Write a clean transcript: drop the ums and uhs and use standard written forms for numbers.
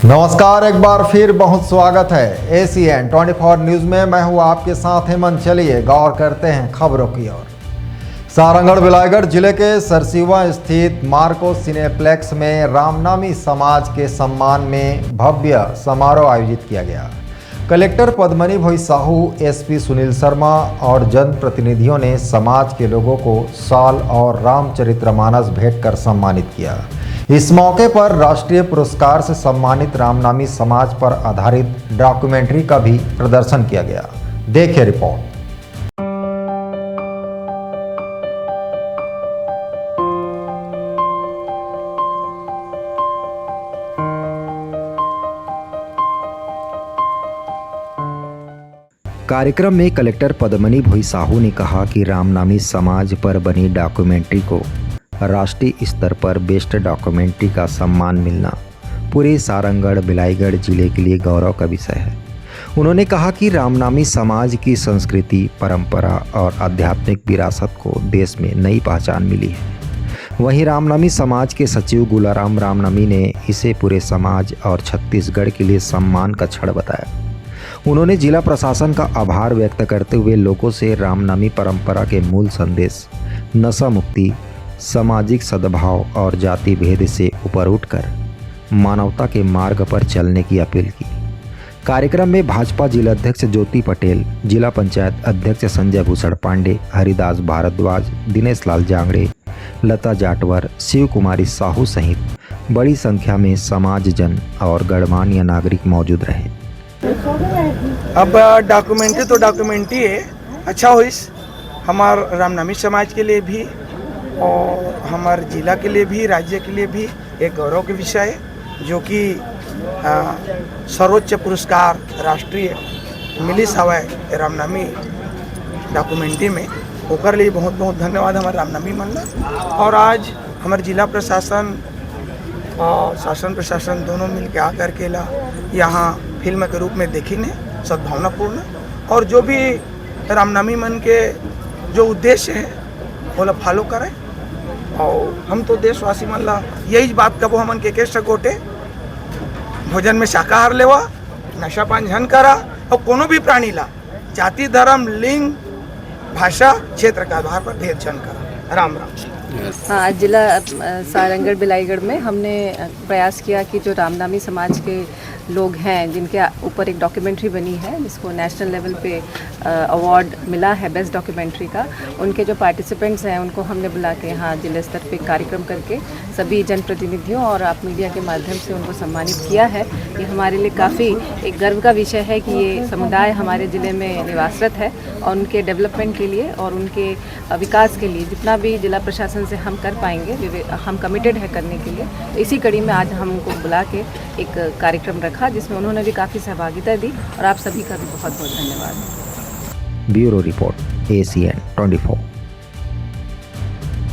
नमस्कार, एक बार फिर बहुत स्वागत है ACN 24 न्यूज़ में। मैं हूं आपके साथ हेमंत। चलिए गौर करते हैं खबरों की ओर। सारंगढ़ बिलाईगढ़ जिले के सरसीवा स्थित मार्को सिनेप्लेक्स में रामनामी समाज के सम्मान में भव्य समारोह आयोजित किया गया। कलेक्टर पद्मनी भोई साहू, SP सुनील शर्मा और जनप्रतिनिधियों ने समाज के लोगों को शाल और रामचरितमानस भेंट कर सम्मानित किया। इस मौके पर राष्ट्रीय पुरस्कार से सम्मानित रामनामी समाज पर आधारित डॉक्यूमेंट्री का भी प्रदर्शन किया गया। देखिए रिपोर्ट। कार्यक्रम में कलेक्टर पद्मनी भोई साहू ने कहा कि रामनामी समाज पर बनी डॉक्यूमेंट्री को राष्ट्रीय स्तर पर बेस्ट डॉक्यूमेंट्री का सम्मान मिलना पूरे सारंगढ़ बिलाईगढ़ जिले के लिए गौरव का विषय है। उन्होंने कहा कि रामनामी समाज की संस्कृति, परंपरा और आध्यात्मिक विरासत को देश में नई पहचान मिली है। वहीं रामनामी समाज के सचिव गुलाराम रामनामी ने इसे पूरे समाज और छत्तीसगढ़ के लिए सम्मान का क्षण बताया। उन्होंने जिला प्रशासन का आभार व्यक्त करते हुए लोगों से रामनामी परंपरा के मूल संदेश नशा मुक्ति, सामाजिक सद्भाव और जाति भेद से ऊपर उठकर मानवता के मार्ग पर चलने की अपील की। कार्यक्रम में भाजपा जिलाध्यक्ष ज्योति पटेल, जिला पंचायत अध्यक्ष संजय भूषण पांडे, हरिदास भारद्वाज, दिनेश लाल जांगड़े, लता जाटवर, शिव कुमारी साहू सहित बड़ी संख्या में समाज जन और गणमान्य नागरिक मौजूद रहे। अब डॉक्यूमेंट्री है, अच्छा हो इस हमार रामनामी समाज के लिए भी और हमारे जिला के लिए भी, राज्य के लिए भी एक गौरव के विषय है, जो कि सर्वोच्च पुरस्कार राष्ट्रीय मिलिस हवा है रामनामी डॉक्यूमेंट्री में। ओकर लिए बहुत बहुत धन्यवाद हमारे रामनामी मन ला। और आज हमारे जिला प्रशासन और शासन प्रशासन दोनों मिल के आकर के ला यहाँ फिल्म के रूप में देखी ने सद्भावनापूर्ण, और जो भी रामनामी मन के जो उद्देश्य है वो लोग फॉलो करें। और हम तो देशवासी मन ला यही बात कबो हमन के सकोटे भोजन में शाकाहार लेवा, नशा पान झन करा और कोनो भी प्राणी ला जाति, धर्म, लिंग, भाषा, क्षेत्र के आधार पर भेद झन करा। राम राम। हाँ, जिला सारंगढ़ बिलाईगढ़ में हमने प्रयास किया कि जो रामनामी समाज के लोग हैं जिनके ऊपर एक डॉक्यूमेंट्री बनी है जिसको नेशनल लेवल पे अवार्ड मिला है बेस्ट डॉक्यूमेंट्री का, उनके जो पार्टिसिपेंट्स हैं उनको हमने बुला के यहाँ जिला स्तर पे कार्यक्रम करके सभी जनप्रतिनिधियों और आप मीडिया के माध्यम से उनको सम्मानित किया है। ये हमारे लिए काफ़ी एक गर्व का विषय है कि ये समुदाय हमारे ज़िले में निवासरत है और उनके डेवलपमेंट के लिए और उनके विकास के लिए जितना भी जिला प्रशासन से हम कर पाएंगे हम कमिटेड है करने के लिए। तो इसी कड़ी में आज हम उनको बुला के एक कार्यक्रम रखा जिसमें उन्होंने भी काफ़ी सहभागिता दी और आप सभी का भी बहुत बहुत धन्यवाद। Bureau report ACN 24।